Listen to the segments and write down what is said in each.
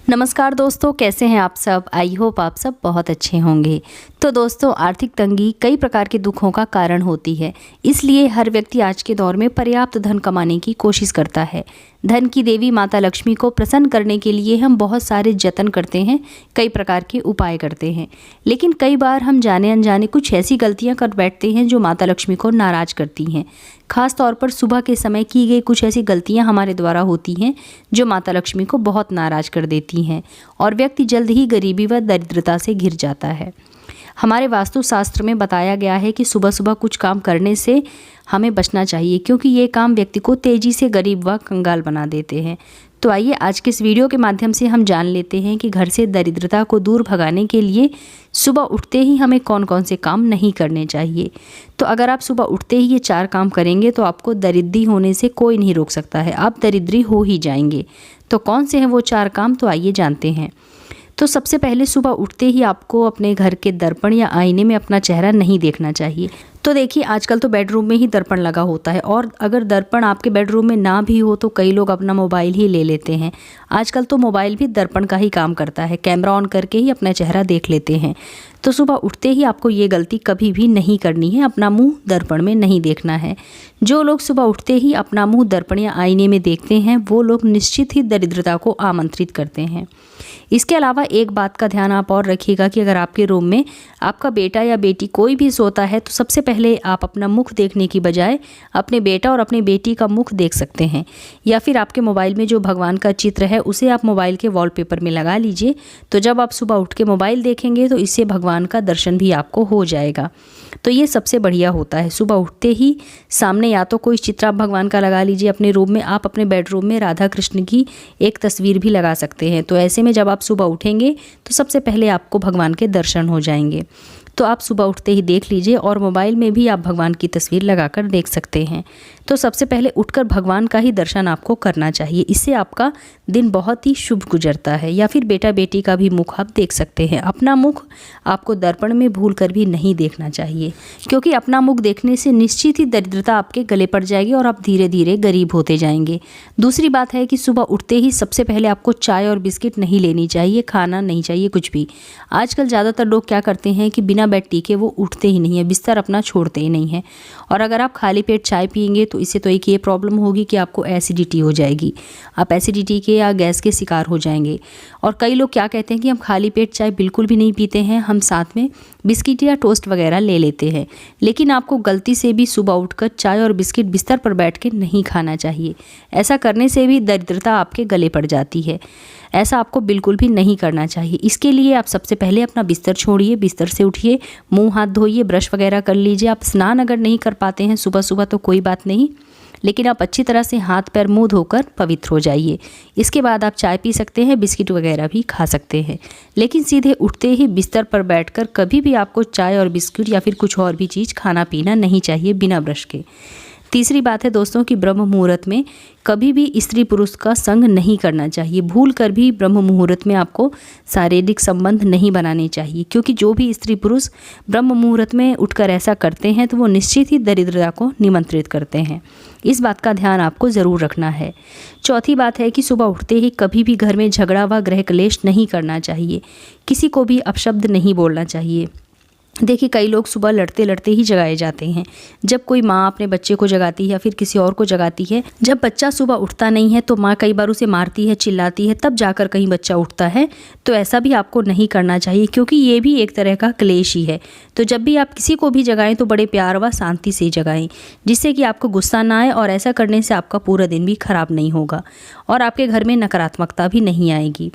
नमस्कार दोस्तों, कैसे हैं आप सब। आई होप आप सब बहुत अच्छे होंगे। तो दोस्तों, आर्थिक तंगी कई प्रकार के दुखों का कारण होती है। इसलिए हर व्यक्ति आज के दौर में पर्याप्त धन कमाने की कोशिश करता है। धन की देवी माता लक्ष्मी को प्रसन्न करने के लिए हम बहुत सारे जतन करते हैं, कई प्रकार के उपाय करते हैं। लेकिन कई बार हम जाने अनजाने कुछ ऐसी गलतियां कर बैठते हैं जो माता लक्ष्मी को नाराज करती हैं। खास तौर पर सुबह के समय की गई कुछ ऐसी गलतियां हमारे द्वारा होती हैं जो माता लक्ष्मी को बहुत नाराज कर देती हैं और व्यक्ति जल्द ही गरीबी व दरिद्रता से घिर जाता है। हमारे वास्तुशास्त्र में बताया गया है कि सुबह सुबह कुछ काम करने से हमें बचना चाहिए, क्योंकि ये काम व्यक्ति को तेजी से गरीब व कंगाल बना देते हैं। तो आइए आज के इस वीडियो के माध्यम से हम जान लेते हैं कि घर से दरिद्रता को दूर भगाने के लिए सुबह उठते ही हमें कौन कौन से काम नहीं करने चाहिए। तो अगर आप सुबह उठते ही ये 4 काम करेंगे तो आपको दरिद्री होने से कोई नहीं रोक सकता है, आप दरिद्री हो ही जाएंगे। तो कौन से हैं वो 4 काम, तो आइए जानते हैं। तो सबसे पहले सुबह उठते ही आपको अपने घर के दर्पण या आईने में अपना चेहरा नहीं देखना चाहिए। तो देखिए, आजकल तो बेडरूम में ही दर्पण लगा होता है, और अगर दर्पण आपके बेडरूम में ना भी हो तो कई लोग अपना मोबाइल ही ले लेते हैं। आजकल तो मोबाइल भी दर्पण का ही काम करता है, कैमरा ऑन करके ही अपना चेहरा देख लेते हैं। तो सुबह उठते ही आपको ये गलती कभी भी नहीं करनी है, अपना मुंह दर्पण में नहीं देखना है। जो लोग सुबह उठते ही अपना मुंह दर्पण या आईने में देखते हैं वो लोग निश्चित ही दरिद्रता को आमंत्रित करते हैं। इसके अलावा एक बात का ध्यान आप और रखिएगा कि अगर आपके रूम में आपका बेटा या बेटी कोई भी सोता है तो सबसे पहले आप अपना मुख देखने की बजाय अपने बेटा और अपनी बेटी का मुख देख सकते हैं, या फिर आपके मोबाइल में जो भगवान का चित्र है उसे आप मोबाइल के वॉलपेपर में लगा लीजिए। तो जब आप सुबह उठ के मोबाइल देखेंगे तो इससे भगवान का दर्शन भी आपको हो जाएगा। तो ये सबसे बढ़िया होता है। सुबह उठते ही सामने या तो कोई चित्र आप भगवान का लगा लीजिए अपने रूम में, आप अपने बेडरूम में राधा कृष्ण की एक तस्वीर भी लगा सकते हैं। तो ऐसे में जब आप सुबह उठेंगे तो सबसे पहले आपको भगवान के दर्शन हो जाएंगे। तो आप सुबह उठते ही देख लीजिए, और मोबाइल में भी आप भगवान की तस्वीर लगाकर देख सकते हैं। तो सबसे पहले उठकर भगवान का ही दर्शन आपको करना चाहिए, इससे आपका दिन बहुत ही शुभ गुजरता है। या फिर बेटा बेटी का भी मुख आप देख सकते हैं। अपना मुख आपको दर्पण में भूल कर भी नहीं देखना चाहिए, क्योंकि अपना मुख देखने से निश्चित ही दरिद्रता आपके गले पड़ जाएगी और आप धीरे धीरे गरीब होते जाएंगे। दूसरी बात है कि सुबह उठते ही सबसे पहले आपको चाय और बिस्किट नहीं लेनी चाहिए, खाना नहीं चाहिए कुछ भी। आजकल ज़्यादातर लोग क्या करते हैं कि बिना बेड टीके वो उठते ही नहीं है, बिस्तर अपना छोड़ते ही नहीं है। और अगर आप खाली पेट चाय पिएंगे तो इससे तो एक ये प्रॉब्लम होगी कि आपको एसिडिटी हो जाएगी, आप एसिडिटी के या गैस के शिकार हो जाएंगे। और कई लोग क्या कहते हैं कि हम खाली पेट चाय बिल्कुल भी नहीं पीते हैं, हम साथ में बिस्किट या टोस्ट वगैरह ले लेते हैं। लेकिन आपको गलती से भी सुबह उठकर चाय और बिस्किट बिस्तर पर बैठ के नहीं खाना चाहिए। ऐसा करने से भी दरिद्रता आपके गले पड़ जाती है। ऐसा आपको बिल्कुल भी नहीं करना चाहिए। इसके लिए आप सबसे पहले अपना बिस्तर छोड़िए, बिस्तर से उठिए, मुंह हाथ धोइए, ब्रश वगैरह कर लीजिए। आप स्नान अगर नहीं कर पाते हैं सुबह सुबह तो कोई बात नहीं, लेकिन आप अच्छी तरह से हाथ पैर मुंह धोकर पवित्र हो जाइए। इसके बाद आप चाय पी सकते हैं, बिस्किट वगैरह भी खा सकते हैं। लेकिन सीधे उठते ही बिस्तर पर बैठकर कभी भी आपको चाय और बिस्किट या फिर कुछ और भी चीज़ खाना पीना नहीं चाहिए बिना ब्रश के। तीसरी बात है दोस्तों कि ब्रह्म मुहूर्त में कभी भी स्त्री पुरुष का संग नहीं करना चाहिए। भूल कर भी ब्रह्म मुहूर्त में आपको शारीरिक संबंध नहीं बनाने चाहिए, क्योंकि जो भी स्त्री पुरुष ब्रह्म मुहूर्त में उठकर ऐसा करते हैं तो वो निश्चित ही दरिद्रता को निमंत्रित करते हैं। इस बात का ध्यान आपको ज़रूर रखना है। चौथी बात है कि सुबह उठते ही कभी भी घर में झगड़ा व गृह क्लेश नहीं करना चाहिए, किसी को भी अपशब्द नहीं बोलना चाहिए। देखिए, कई लोग सुबह लड़ते लड़ते ही जगाए जाते हैं। जब कोई माँ अपने बच्चे को जगाती है या फिर किसी और को जगाती है, जब बच्चा सुबह उठता नहीं है तो माँ कई बार उसे मारती है, चिल्लाती है, तब जाकर कहीं बच्चा उठता है। तो ऐसा भी आपको नहीं करना चाहिए, क्योंकि ये भी एक तरह का क्लेश ही है। तो जब भी आप किसी को भी जगाएं तो बड़े प्यार व शांति से जगाएं, जिससे कि आपको गुस्सा ना आए, और ऐसा करने से आपका पूरा दिन भी खराब नहीं होगा और आपके घर में नकारात्मकता भी नहीं आएगी।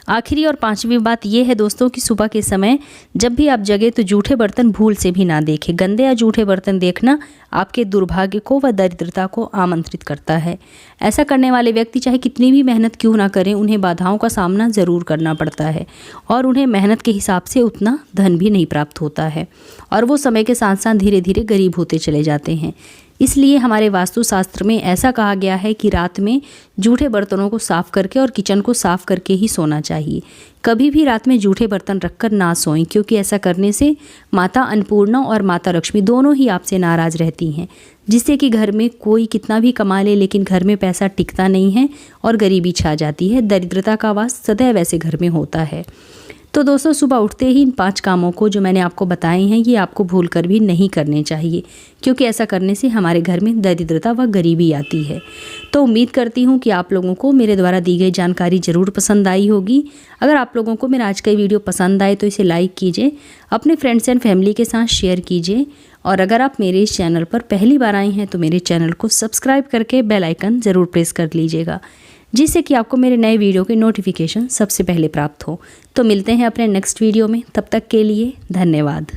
आखिरी और 5वीं बात यह है दोस्तों कि सुबह के समय जब भी आप जगे तो जूठे बर्तन भूल से भी ना देखें। गंदे या जूठे बर्तन देखना आपके दुर्भाग्य को व दरिद्रता को आमंत्रित करता है। ऐसा करने वाले व्यक्ति चाहे कितनी भी मेहनत क्यों ना करें, उन्हें बाधाओं का सामना ज़रूर करना पड़ता है, और उन्हें मेहनत के हिसाब से उतना धन भी नहीं प्राप्त होता है, और वो समय के साथ साथ धीरे धीरे गरीब होते चले जाते हैं। इसलिए हमारे वास्तुशास्त्र में ऐसा कहा गया है कि रात में जूठे बर्तनों को साफ़ करके और किचन को साफ़ करके ही सोना चाहिए। कभी भी रात में जूठे बर्तन रखकर ना सोएं, क्योंकि ऐसा करने से माता अन्नपूर्णा और माता लक्ष्मी दोनों ही आपसे नाराज़ रहती हैं, जिससे कि घर में कोई कितना भी कमा ले लेकिन घर में पैसा टिकता नहीं है और गरीबी छा जाती है। दरिद्रता का वास सदैव ऐसे घर में होता है। तो दोस्तों, सुबह उठते ही इन 5 कामों को जो मैंने आपको बताए हैं ये आपको भूल कर भी नहीं करने चाहिए, क्योंकि ऐसा करने से हमारे घर में दरिद्रता व गरीबी आती है। तो उम्मीद करती हूँ कि आप लोगों को मेरे द्वारा दी गई जानकारी ज़रूर पसंद आई होगी। अगर आप लोगों को मेरा आज का वीडियो पसंद आए तो इसे लाइक कीजिए, अपने फ्रेंड्स एंड फैमिली के साथ शेयर कीजिए, और अगर आप मेरे इस चैनल पर पहली बार आए हैं तो मेरे चैनल को सब्सक्राइब करके बेल आइकन ज़रूर प्रेस कर लीजिएगा, जिससे कि आपको मेरे नए वीडियो के नोटिफिकेशन सबसे पहले प्राप्त हो। तो मिलते हैं अपने नेक्स्ट वीडियो में, तब तक के लिए धन्यवाद।